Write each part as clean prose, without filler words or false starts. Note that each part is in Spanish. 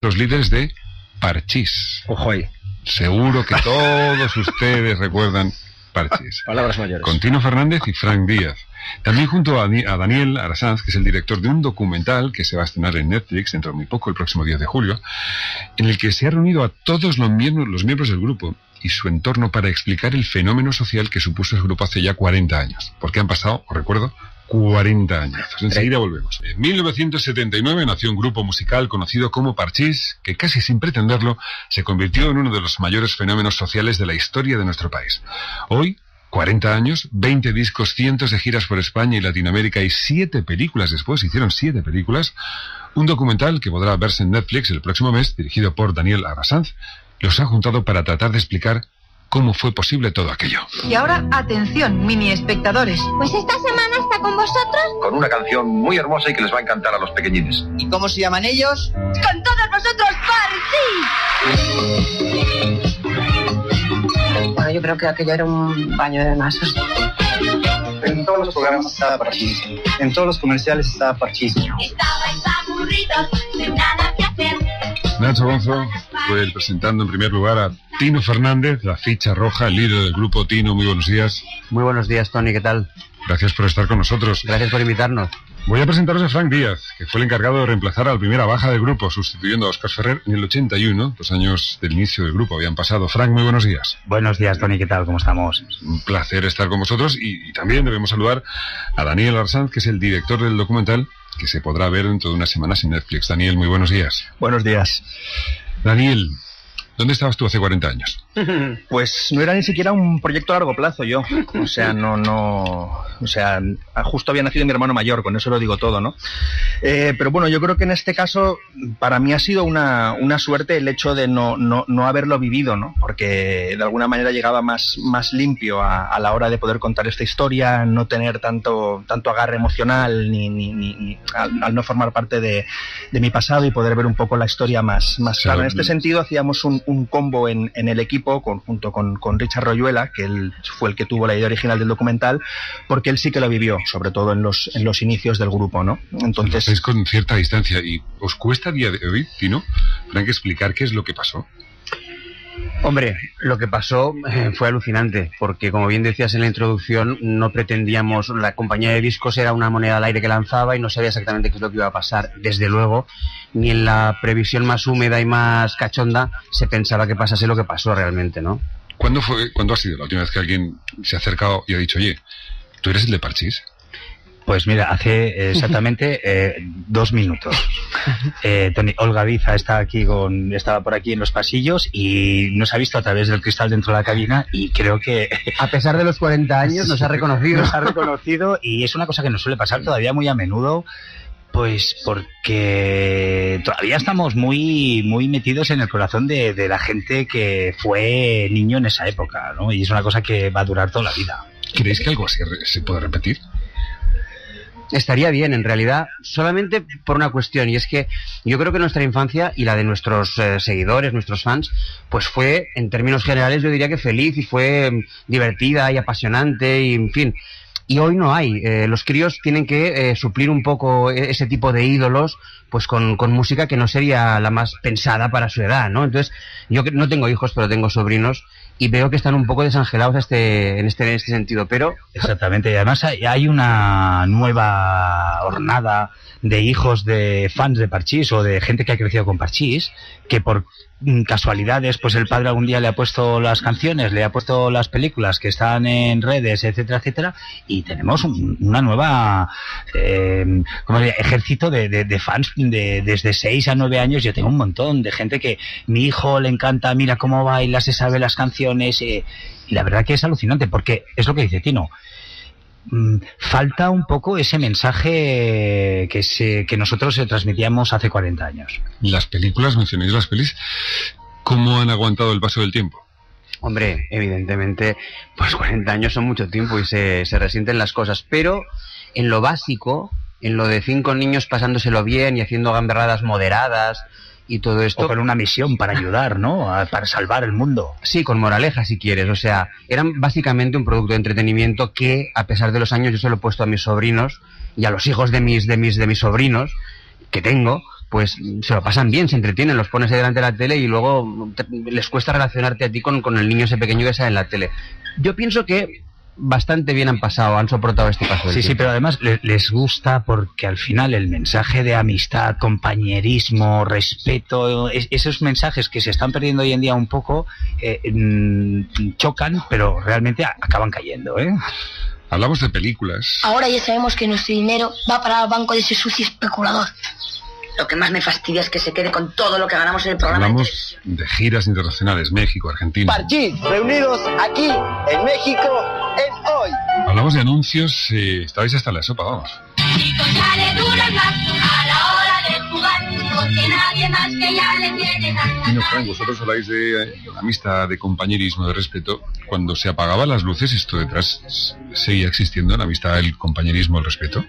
los líderes de Parchís. Ojo ahí. Seguro que todos ustedes recuerdan Parchís. Palabras mayores. Con Tino Fernández y Frank Díaz. También junto a Daniel Arasanz, que es el director de un documental que se va a estrenar en Netflix dentro de muy poco, el próximo 10 de julio, en el que se ha reunido a todos los miembros del grupo y su entorno para explicar el fenómeno social que supuso el grupo hace ya 40 años. Porque han pasado, os recuerdo, 40 años. Enseguida volvemos. En 1979 nació un grupo musical conocido como Parchís, que casi sin pretenderlo se convirtió en uno de los mayores fenómenos sociales de la historia de nuestro país. Hoy, 40 años, 20 discos, cientos de giras por España y Latinoamérica y 7 películas después, hicieron 7 películas, un documental que podrá verse en Netflix el próximo mes, dirigido por Daniel Arasanz, los ha juntado para tratar de explicar cómo fue posible todo aquello. Y ahora, atención, mini espectadores. Pues esta semana está con vosotros. Con una canción muy hermosa y que les va a encantar a los pequeñines. ¿Y cómo se llaman ellos? Con todos nosotros, Parchís. Bueno, yo creo que aquello era un baño de masas. En todos los programas estaba Parchís. En todos los comerciales estaba Parchís. Estabais aburridos, sin nada que hacer. Nacho Gonzo fue presentando en primer lugar a Tino Fernández, la ficha roja, el líder del grupo. Tino, muy buenos días. Muy buenos días, Tony, ¿qué tal? Gracias por estar con nosotros. Gracias por invitarnos. Voy a presentaros a Frank Díaz, que fue el encargado de reemplazar a la primera baja del grupo, sustituyendo a Óscar Ferrer en el 81. 2 años del inicio del grupo habían pasado. Frank, muy buenos días. Buenos días, Tony, ¿qué tal? ¿Cómo estamos? Un placer estar con vosotros y también debemos saludar a Daniel Arasanz, que es el director del documental, que se podrá ver dentro de unas semanas en Netflix. Daniel, muy buenos días. Buenos días. Daniel, ¿dónde estabas tú hace 40 años? Pues no era ni siquiera un proyecto a largo plazo yo. O sea, justo había nacido mi hermano mayor, con eso lo digo todo, ¿no? Pero bueno, yo creo que en este caso, para mí ha sido una suerte el hecho de no haberlo vivido, ¿no? Porque de alguna manera llegaba más limpio a la hora de poder contar esta historia, no tener tanto agarre emocional, ni al no formar parte de mi pasado y poder ver un poco la historia más clara. En este sentido, hacíamos un combo en el equipo junto con Richard Royuela, que él fue el que tuvo la idea original del documental, porque él sí que lo vivió, sobre todo en los inicios del grupo, ¿no? Entonces, estáis con cierta distancia y ¿os cuesta a día de hoy, Tino, Frank, explicar qué es lo que pasó? Hombre, lo que pasó fue alucinante, porque como bien decías en la introducción, no pretendíamos, la compañía de discos era una moneda al aire que lanzaba y no sabía exactamente qué es lo que iba a pasar. Desde luego, ni en la previsión más húmeda y más cachonda se pensaba que pasase lo que pasó realmente, ¿no? ¿Cuándo ha sido la última vez que alguien se ha acercado y ha dicho, oye, ¿tú eres el de Parchís? Pues mira, hace exactamente 2 minutos. Tony, Olga Viza estaba por aquí en los pasillos y nos ha visto a través del cristal dentro de la cabina y creo que... A pesar de los 40 años nos ha reconocido. Nos ha reconocido y es una cosa que nos suele pasar todavía muy a menudo. Pues porque todavía estamos muy metidos en el corazón de la gente que fue niño en esa época, ¿no? Y es una cosa que va a durar toda la vida. ¿Creéis que algo así se puede repetir? Estaría bien, en realidad, solamente por una cuestión, y es que yo creo que nuestra infancia y la de nuestros seguidores, nuestros fans, pues fue, en términos generales, yo diría que feliz y fue divertida y apasionante y, en fin... Y hoy no hay. Los críos tienen que suplir un poco ese tipo de ídolos pues con música que no sería la más pensada para su edad, ¿no? Entonces, yo no tengo hijos, pero tengo sobrinos y veo que están un poco desangelados en este sentido, pero... Exactamente, y además hay una nueva hornada de hijos de fans de Parchís o de gente que ha crecido con Parchís, que por casualidades, pues el padre algún día le ha puesto las canciones, le ha puesto las películas que están en redes, etcétera, etcétera, y tenemos una nueva ejército de fans desde 6 a 9 años. Yo tengo un montón de gente que mi hijo le encanta, mira cómo baila, se sabe las canciones, y la verdad que es alucinante, porque es lo que dice Tino. Falta un poco ese mensaje que nosotros transmitíamos hace 40 años. Las películas, mencionáis las pelis, ¿cómo han aguantado el paso del tiempo? Hombre, evidentemente, pues 40 años son mucho tiempo y se resienten las cosas, pero en lo básico, en lo de 5 niños pasándoselo bien y haciendo gamberradas moderadas y todo esto... O con una misión para ayudar, ¿no? Para salvar el mundo. Sí, con moraleja, si quieres. O sea, eran básicamente un producto de entretenimiento que, a pesar de los años, yo se lo he puesto a mis sobrinos y a los hijos de mis sobrinos, que tengo, pues se lo pasan bien, se entretienen, los pones ahí delante de la tele y luego les cuesta relacionarte a ti con el niño ese pequeño que sale en la tele. Yo pienso que bastante bien han soportado este paso del tiempo. Sí, pero además les gusta porque al final el mensaje de amistad, compañerismo, respeto, esos mensajes que se están perdiendo hoy en día un poco, chocan, pero realmente acaban cayendo, ¿eh? Hablamos de películas. Ahora ya sabemos que nuestro dinero va para el banco de ese sucio especulador. Lo que más me fastidia es que se quede con todo lo que ganamos en el programa. Hablamos de giras internacionales, México, Argentina. Parchís, reunidos aquí, en México, en hoy. Hablamos de anuncios, estabais hasta la sopa, vamos. Chicos, ya le duran más a la hora de jugar, porque nadie más que ya le tiene ganas. Bueno, Frank, vosotros habláis de amistad, de compañerismo, de respeto. Cuando se apagaban las luces, esto detrás seguía existiendo, la amistad, el compañerismo, el respeto.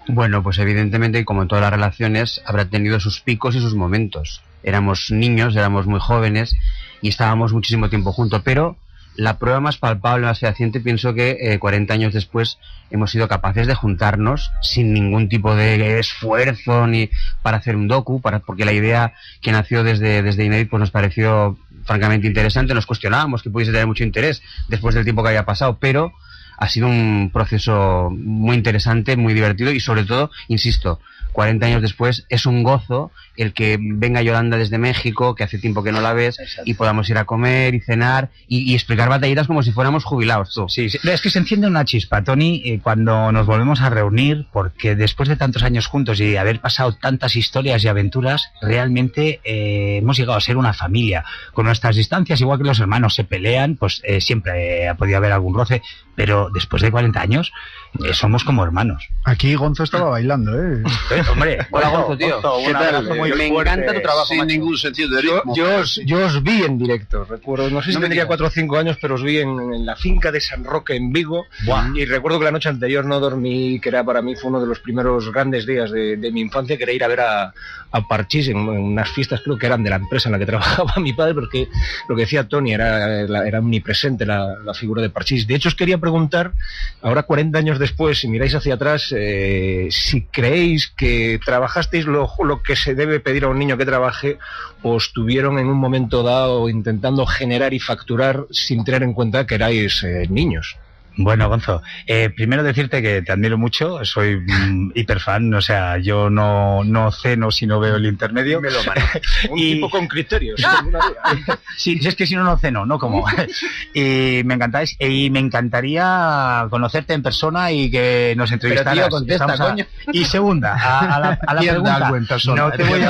Bueno, pues evidentemente, como en todas las relaciones, habrá tenido sus picos y sus momentos. Éramos niños, éramos muy jóvenes y estábamos muchísimo tiempo juntos, pero la prueba más palpable, más fehaciente, pienso que 40 años después hemos sido capaces de juntarnos sin ningún tipo de esfuerzo ni para hacer un docu, porque la idea que nació desde Inédit pues nos pareció francamente interesante. Nos cuestionábamos que pudiese tener mucho interés después del tiempo que había pasado, pero ha sido un proceso muy interesante, muy divertido y sobre todo, insisto, 40 años después es un gozo el que venga Yolanda desde México, que hace tiempo que no la ves, y podamos ir a comer y cenar y explicar batallitas como si fuéramos jubilados, tú. Sí, es que se enciende una chispa, Tony, cuando nos volvemos a reunir, porque después de tantos años juntos y haber pasado tantas historias y aventuras, realmente hemos llegado a ser una familia. Con nuestras distancias, igual que los hermanos se pelean, pues siempre ha podido haber algún roce, pero después de 40 años somos como hermanos. Aquí Gonzo estaba bailando, Hombre, hola Gonzo, tío. ¿Qué tal? Me encanta tu trabajo, sin macho. ningún sentido de ritmo. Yo os vi en directo, recuerdo, no sé si tendría 4 o 5 años, pero os vi en la finca de San Roque en Vigo. Y recuerdo que la noche anterior no dormí, que era para mí fue uno de los primeros grandes días de mi infancia, que era ir a ver a Parchís en unas fiestas, creo que eran de la empresa en la que trabajaba mi padre, porque lo que decía Tony era omnipresente la figura de Parchís. De hecho, os quería preguntar, ahora 40 años después, si miráis hacia atrás, si creéis que trabajasteis lo que se debe pedir a un niño que trabaje, o estuvieron en un momento dado intentando generar y facturar sin tener en cuenta que erais niños. Bueno, Gonzo, primero decirte que te admiro mucho, soy hiperfan, o sea, yo no ceno si no veo el intermedio. Me lo manejo. Un tipo con criterios. Sí, es que si no ceno, no como. Y me encantáis, y me encantaría conocerte en persona y que nos entrevistaras. Pero tío, contesta, coño. Y segunda, a la pregunta, no te voy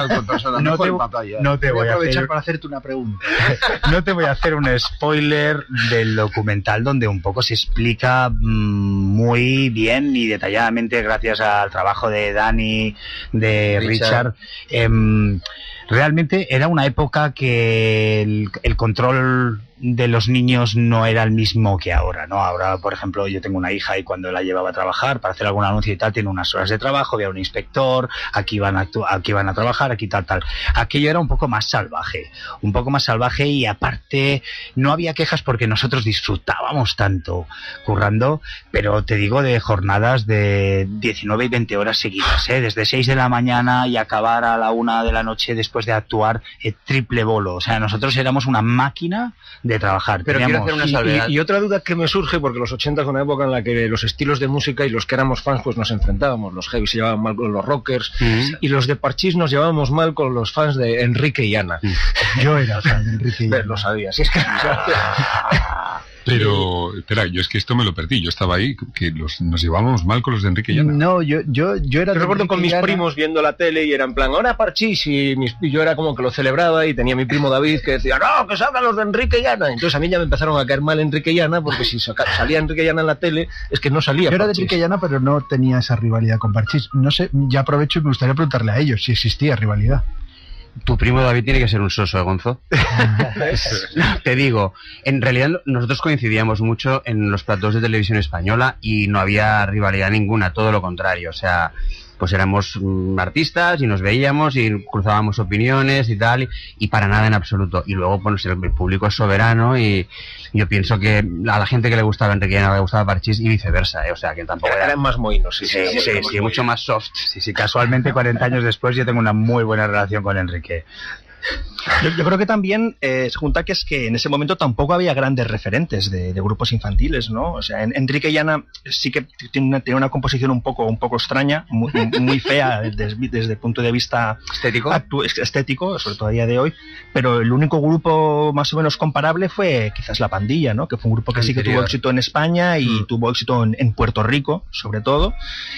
a aprovechar para hacerte una pregunta. No te voy a hacer un spoiler del documental donde un poco se explica muy bien y detalladamente, gracias al trabajo de Dani, de Richard. Realmente era una época que el control de los niños no era el mismo que ahora, ¿no? Ahora, por ejemplo, yo tengo una hija y cuando la llevaba a trabajar para hacer algún anuncio y tal, tiene unas horas de trabajo, había un inspector, aquí van a trabajar, aquí tal. Aquello era un poco más salvaje y aparte no había quejas porque nosotros disfrutábamos tanto currando, pero te digo, de jornadas de 19 y 20 horas seguidas, desde 6 de la mañana y acabar a la 1 de la noche después de actuar triple bolo. O sea, nosotros éramos una máquina de trabajar. Pero quiero hacer una salvedad. Y otra duda que me surge, porque los 80 es una época en la que los estilos de música y los que éramos fans pues nos enfrentábamos. Los heavy se llevaban mal con los rockers y los de Parchís nos llevábamos mal con los fans de Enrique y Ana. Yo era fan de Enrique y Ana. Lo sabía, si es que... Pero, espera, yo es que esto me lo perdí. Yo estaba ahí, que nos llevábamos mal con los de Enrique y Ana. No, yo era... Yo recuerdo con mis primos viendo la tele y era en plan, ahora Parchís, y yo era como que lo celebraba y tenía mi primo David que decía, no, que salgan los de Enrique y Ana. Entonces a mí ya me empezaron a caer mal Enrique y Ana, porque si salía Enrique y Ana en la tele, es que no salía Yo era de Parchís. Enrique y Ana, pero no tenía esa rivalidad con Parchís. No sé, ya aprovecho y me gustaría preguntarle a ellos si existía rivalidad. Tu primo David tiene que ser un soso, Gonzo. Te digo, en realidad nosotros coincidíamos mucho en los platós de televisión española y no había rivalidad ninguna, todo lo contrario. O sea, pues éramos artistas y nos veíamos y cruzábamos opiniones y tal, y para nada en absoluto. Y luego, pues el público es soberano y yo pienso que a la gente que le gustaba Enrique Llana le gustaba Parchís y viceversa, o sea que tampoco eran más mohinos, sí, mucho más soft. Sí, casualmente 40 años después yo tengo una muy buena relación con Enrique. Yo creo que también se junta que es que en ese momento tampoco había grandes referentes de grupos infantiles, ¿no? O sea, Enrique Llana sí que tiene una composición un poco extraña, muy fea desde el punto de vista estético, sobre todo a día de hoy, pero el único grupo más o menos comparable fue quizás La Pandilla, ¿no? Que fue un grupo que sí que tuvo éxito en España y tuvo éxito en Puerto Rico, sobre todo,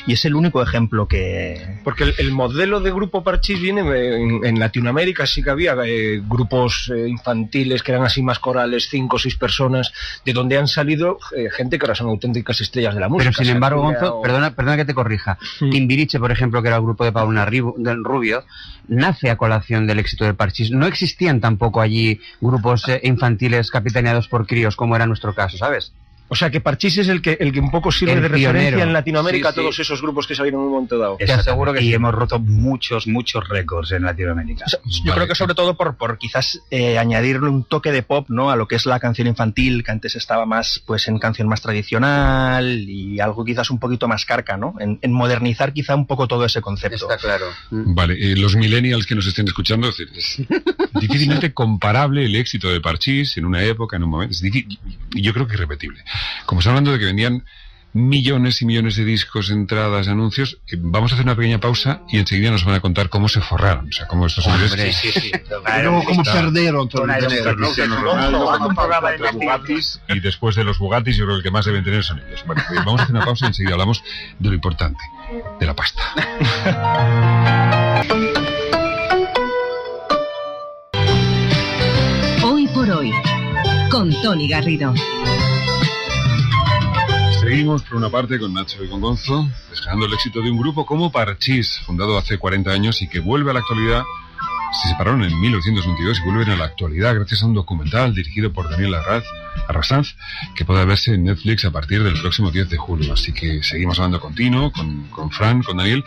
y es el único ejemplo que... Porque el modelo de grupo Parchís viene en Latinoamérica, sí que había grupos infantiles que eran así más corales, 5 o 6 personas, de donde han salido gente que ahora son auténticas estrellas de la música. Pero sin embargo, Gonzo, perdona que te corrija, Timbiriche, por ejemplo, que era el grupo de Paulina Rubio, nace a colación del éxito de Parchís. No existían tampoco allí grupos infantiles capitaneados por críos, como era nuestro caso, ¿sabes? O sea que Parchís es el que un poco sirve de referencia en Latinoamérica a todos esos grupos que salieron en un momento dado. Te aseguro que sí. Hemos roto muchos récords en Latinoamérica. O sea, yo creo que sobre todo por quizás añadirle un toque de pop, ¿no? A lo que es la canción infantil, que antes estaba más pues en canción más tradicional y algo quizás un poquito más carca, ¿no? En modernizar quizá un poco todo ese concepto. Está claro. Vale, los millennials que nos estén escuchando, es difícilmente comparable el éxito de Parchís en una época, en un momento. Yo creo que es irrepetible. Como estamos hablando de que vendían millones y millones de discos, entradas, anuncios, vamos a hacer una pequeña pausa y enseguida nos van a contar cómo se forraron. O sea, cómo estos hombres... Luego cómo perdieron todo el dinero. Y después de los Bugattis, yo creo que el que más deben tener son ellos. Bueno, vamos a hacer una pausa y enseguida hablamos de lo importante, de la pasta. Hoy por hoy, con Tony Garrido. Seguimos por una parte con Nacho y con Gonzo, desgranando el éxito de un grupo como Parchís, fundado hace 40 años y que vuelve a la actualidad. Se separaron en 1922 y vuelven a la actualidad gracias a un documental dirigido por Daniel Arrasanz, que podrá verse en Netflix a partir del próximo 10 de julio. Así que seguimos hablando con Tino, con Fran, con Daniel.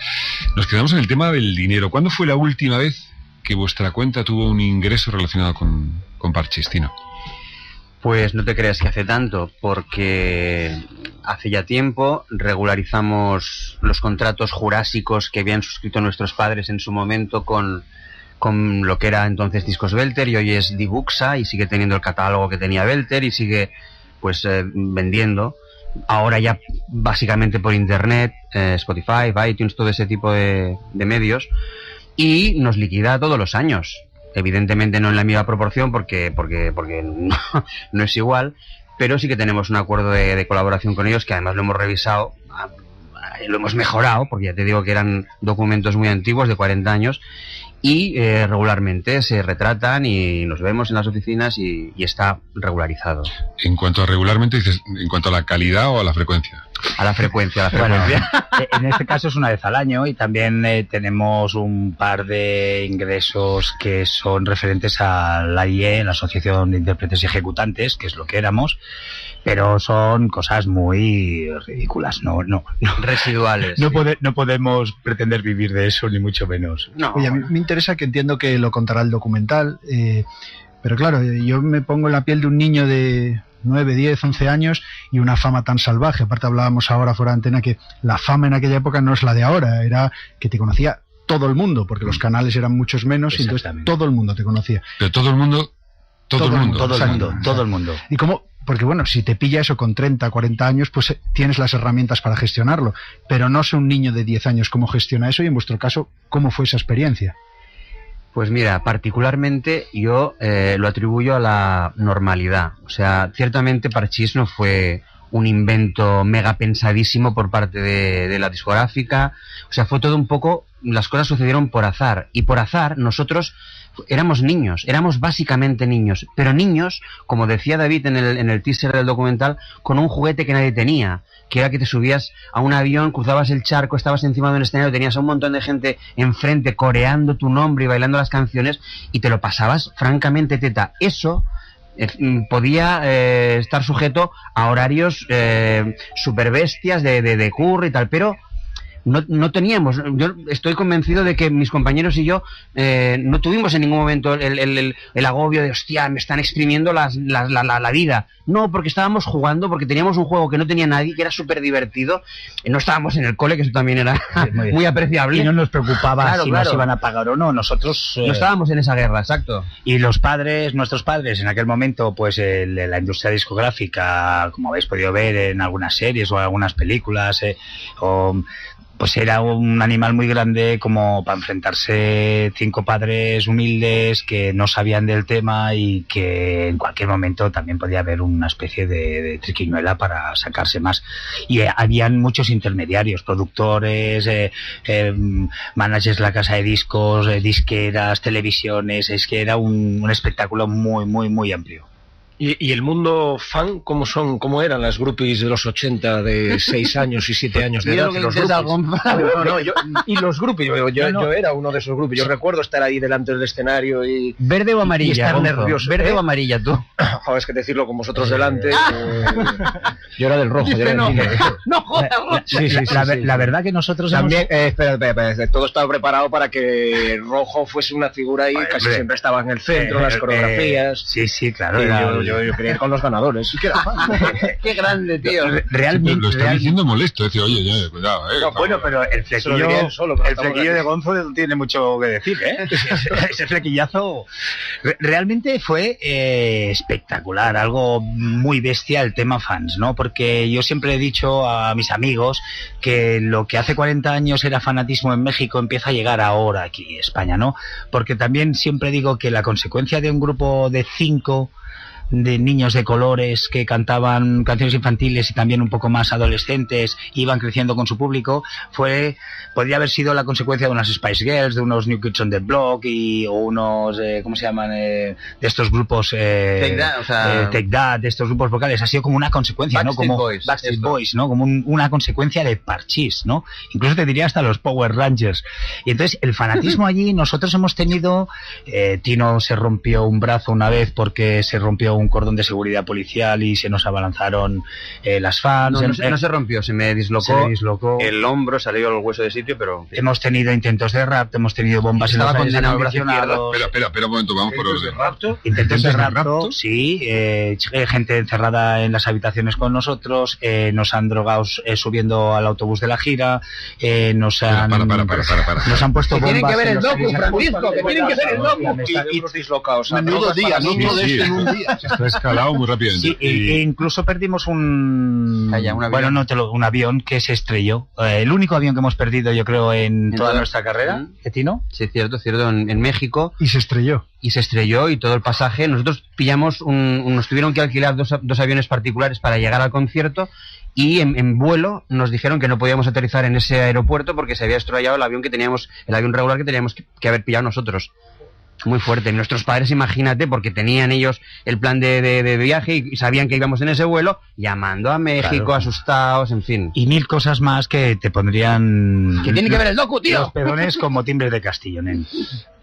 Nos quedamos en el tema del dinero. ¿Cuándo fue la última vez que vuestra cuenta tuvo un ingreso relacionado con Parchís, Tino? Pues no te creas que hace tanto, porque hace ya tiempo regularizamos los contratos jurásicos que habían suscrito nuestros padres en su momento con lo que era entonces Discos Belter y hoy es Dibuxa, y sigue teniendo el catálogo que tenía Belter y sigue pues vendiendo. Ahora ya básicamente por internet, Spotify, iTunes, todo ese tipo de medios, y nos liquida todos los años. Evidentemente no en la misma proporción porque no es igual, pero sí que tenemos un acuerdo de colaboración con ellos que además lo hemos revisado, lo hemos mejorado, porque ya te digo que eran documentos muy antiguos de 40 años y regularmente se retratan y nos vemos en las oficinas y está regularizado. En cuanto a regularmente, dices, ¿en cuanto a la calidad o a la frecuencia? A la frecuencia. Bueno, en este caso es una vez al año y también tenemos un par de ingresos que son referentes a la AIE, la Asociación de Intérpretes y Ejecutantes, que es lo que éramos, pero son cosas muy ridículas, no residuales. No podemos pretender vivir de eso, ni mucho menos. No. Oye, a mí me interesa, que entiendo que lo contará el documental, pero claro, yo me pongo en la piel de un niño de 9, 10, 11 años y una fama tan salvaje. Aparte hablábamos ahora fuera de antena que la fama en aquella época no es la de ahora, era que te conocía todo el mundo, porque los canales eran muchos menos y entonces todo el mundo te conocía. Pero todo el mundo. ¿Y cómo? Porque bueno, si te pilla eso con 30, 40 años, pues tienes las herramientas para gestionarlo, pero no sé un niño de 10 años cómo gestiona eso, y en vuestro caso, ¿cómo fue esa experiencia? Pues mira, particularmente yo lo atribuyo a la normalidad. O sea, ciertamente Parchís no fue un invento mega pensadísimo por parte de la discográfica. O sea, fue todo un poco, las cosas sucedieron por azar. Y por azar nosotros éramos niños, éramos básicamente niños. Pero niños, como decía David en el teaser del documental, con un juguete que nadie tenía, que era que te subías a un avión, cruzabas el charco, estabas encima de un escenario, tenías a un montón de gente enfrente coreando tu nombre y bailando las canciones, y te lo pasabas francamente teta. Eso podía estar sujeto a horarios super bestias de curro y tal, pero no teníamos, yo estoy convencido de que mis compañeros y yo no tuvimos en ningún momento el agobio de hostia, me están exprimiendo la vida. No, porque estábamos jugando, porque teníamos un juego que no tenía nadie, que era súper divertido. No estábamos en el cole, que eso también era muy apreciable. Y no nos preocupaba si nos iban a pagar o no. Nosotros no estábamos en esa guerra, exacto. Y los padres, nuestros padres, en aquel momento, pues la industria discográfica, como habéis podido ver en algunas series o algunas películas, pues era un animal muy grande como para enfrentarse 5 padres humildes que no sabían del tema y que en cualquier momento también podía haber una especie de triquiñuela para sacarse más. Y habían muchos intermediarios, productores, managers de la casa de discos, disqueras, televisiones. Es que era un espectáculo muy, muy, muy amplio. ¿Y el mundo fan cómo eran las groupies de los 80 de 6 años y 7 años de edad? Y los groupies, yo era uno de esos groupies. Yo recuerdo estar ahí delante del escenario y... ¿Verde o amarilla? Y estar nervioso. ¿Verde o amarilla tú? Joder, es que decirlo con vosotros delante... yo era del rojo. No jodas. La verdad que nosotros también... Espera, todo estaba preparado para que el rojo fuese una figura ahí, casi siempre estaba en el centro, las coreografías... Sí, claro. Yo quería ir con los ganadores. Qué grande, tío. Realmente. Lo está diciendo molesto, decir, oye, ya, cuidado, No, bueno, pero el flequillo de Gonzo no tiene mucho que decir, Ese flequillazo realmente fue espectacular, algo muy bestia el tema fans, ¿no? Porque yo siempre he dicho a mis amigos que lo que hace 40 años era fanatismo en México empieza a llegar ahora aquí en España, ¿no? Porque también siempre digo que la consecuencia de un grupo de 5 de niños de colores que cantaban canciones infantiles y también un poco más adolescentes, iban creciendo con su público, podría haber sido la consecuencia de unas Spice Girls, de unos New Kids on the Block o unos, ¿cómo se llaman? De estos grupos Take That, de estos grupos vocales. Ha sido como una consecuencia, ¿no? Como Backstreet Boys, ¿no? Como una consecuencia de Parchís, ¿no? Incluso te diría hasta los Power Rangers. Y entonces el fanatismo allí, nosotros hemos tenido, Tino se rompió un brazo una vez porque se rompió un cordón de seguridad policial y se nos abalanzaron las fans. No se rompió, se me dislocó el hombro, salió el hueso de sitio, pero... Hemos tenido intentos de rapto, hemos tenido bombas en los aires acondicionados. Espera un momento, vamos por orden. Intentos de rapto, sí, gente encerrada en las habitaciones con nosotros, nos han drogado subiendo al autobús de la gira, nos han... Nos han puesto bombas... Tienen que ver el docu, Francisco, que tienen que ver el docu. Y los dislocados. Menudo día, no todo esto en un día. Está escalado muy rápidamente. Sí, e incluso perdimos un avión que se estrelló. El único avión que hemos perdido, yo creo, en toda nuestra carrera. ¿Tino? Sí, cierto, en México. Y se estrelló. Y todo el pasaje. Nosotros pillamos nos tuvieron que alquilar dos aviones particulares para llegar al concierto. Y en vuelo nos dijeron que no podíamos aterrizar en ese aeropuerto porque se había estrellado el avión regular que teníamos que haber pillado nosotros. Muy fuerte. Nuestros padres, imagínate, porque tenían ellos el plan de viaje y sabían que íbamos en ese vuelo, llamando a México, claro, asustados, en fin. Y 1000 cosas más que te pondrían... ¡Que tiene que ver el docu, tío! Los pedones como timbres de castillo, nen.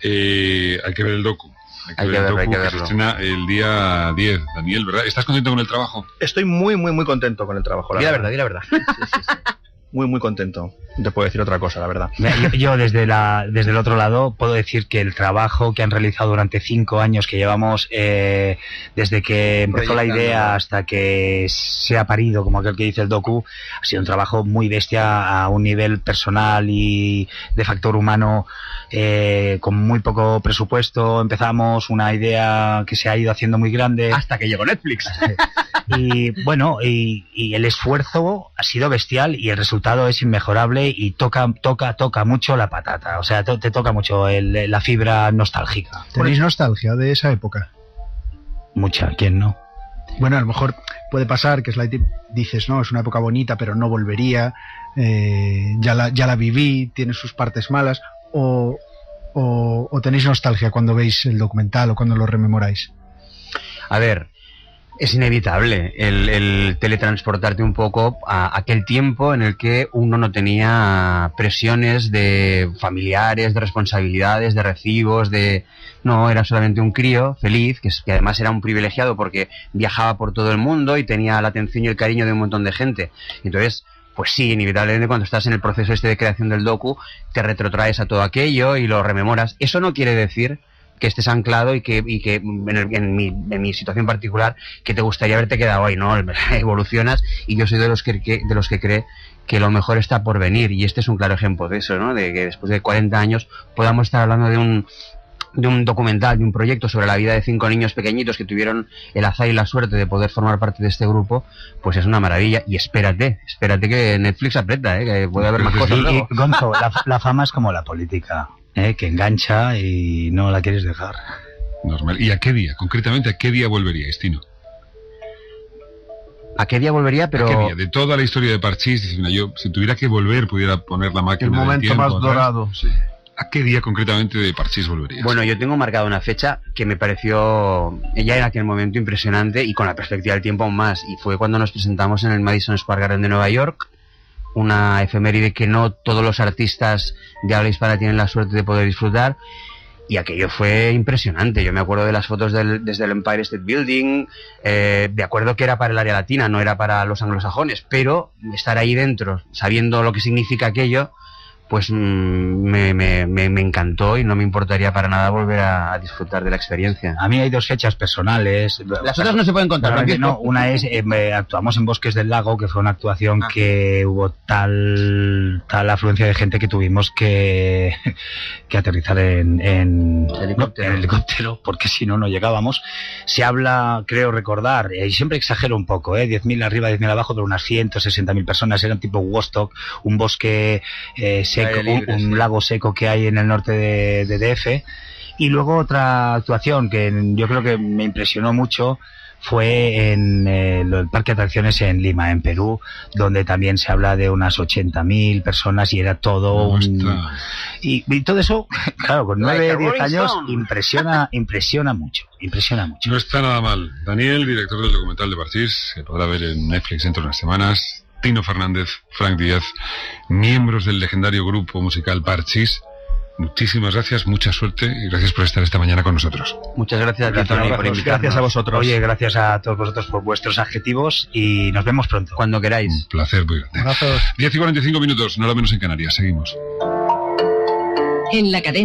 Hay que ver el docu. Hay que verlo. Que se estrena el día 10. Daniel, ¿verdad? ¿Estás contento con el trabajo? Estoy muy, muy, muy contento con el trabajo. Di la verdad. Sí. Muy, muy contento. No te puedo decir otra cosa, la verdad. Yo desde el otro lado puedo decir que el trabajo que han realizado durante 5 años que llevamos, desde que empezó la idea hasta que se ha parido, como aquel que dice el docu, ha sido un trabajo muy bestia a un nivel personal y de factor humano, con muy poco presupuesto. Empezamos una idea que se ha ido haciendo muy grande. Hasta que llegó Netflix. Y bueno, y el esfuerzo ha sido bestial y el resultado es inmejorable y toca mucho la patata, o sea, te toca mucho la fibra nostálgica. ¿Tenéis nostalgia de esa época? Mucha, ¿quién no? Bueno, a lo mejor puede pasar que dices, no, es una época bonita, pero no volvería, ya la viví, tiene sus partes malas, o tenéis nostalgia cuando veis el documental o cuando lo rememoráis. A ver, es inevitable el teletransportarte un poco a aquel tiempo en el que uno no tenía presiones de familiares, de responsabilidades, de recibos, no, era solamente un crío feliz, que además era un privilegiado porque viajaba por todo el mundo y tenía la atención y el cariño de un montón de gente. Entonces, pues sí, inevitablemente cuando estás en el proceso de creación del docu, te retrotraes a todo aquello y lo rememoras. Eso no quiere decir que estés anclado y que en mi situación particular, que te gustaría haberte quedado ahí, ¿no? Evolucionas, y yo soy de los que cree que lo mejor está por venir, y este es un claro ejemplo de eso, ¿no? De que después de 40 años podamos estar hablando de un documental, de un proyecto sobre la vida de 5 niños pequeñitos que tuvieron el azar y la suerte de poder formar parte de este grupo. Pues es una maravilla. Y espérate que Netflix aprieta, que puede haber más cosas luego. Y Gonzo, la fama es como la política, que engancha y no la quieres dejar. Normal. ¿Y a qué día? Concretamente, ¿a qué día volveríais, Tino? ¿A qué día volvería? Pero... ¿A qué día? De toda la historia de Parchís, yo, si tuviera que volver, pudiera poner la máquina. El momento del tiempo, más dorado, sí. ¿A qué día concretamente de Parchís volverías? Bueno, yo tengo marcada una fecha que me pareció ya en aquel momento impresionante, y con la perspectiva del tiempo aún más, y fue cuando nos presentamos en el Madison Square Garden de Nueva York, una efeméride que no todos los artistas de habla hispana tienen la suerte de poder disfrutar, y aquello fue impresionante. Yo me acuerdo de las fotos desde el Empire State Building, de acuerdo que era para el área latina, no era para los anglosajones, pero estar ahí dentro, sabiendo lo que significa aquello, pues me encantó, y no me importaría para nada volver a disfrutar de la experiencia. A mí hay 2 fechas personales. Las otras no se pueden contar. No, una es, actuamos en Bosques del Lago, que fue una actuación que hubo tal afluencia de gente que tuvimos que aterrizar en helicóptero, porque si no llegábamos. Se habla, creo recordar, y siempre exagero un poco, 10.000 arriba, 10.000 abajo, pero unas 160.000 personas. Eran tipo Woodstock, un bosque seco, un lago seco que hay en el norte de DF. Y luego otra actuación que yo creo que me impresionó mucho fue en el Parque de Atracciones en Lima, en Perú, donde también se habla de unas 80.000 personas, y era todo y todo eso, claro, con 9-10 años impresiona mucho. No está nada mal. Daniel, director del documental de Parchís, que podrá ver en Netflix dentro de unas semanas. Tino Fernández, Frank Díaz, miembros del legendario grupo musical Parchís, muchísimas gracias, mucha suerte, y gracias por estar esta mañana con nosotros. Muchas gracias, Tony, por invitarnos. Gracias a vosotros. Oye, gracias a todos vosotros por vuestros adjetivos, y nos vemos pronto. Cuando queráis. Un placer muy grande. Abrazos. 10:45, nada menos en Canarias. Seguimos. En la cadena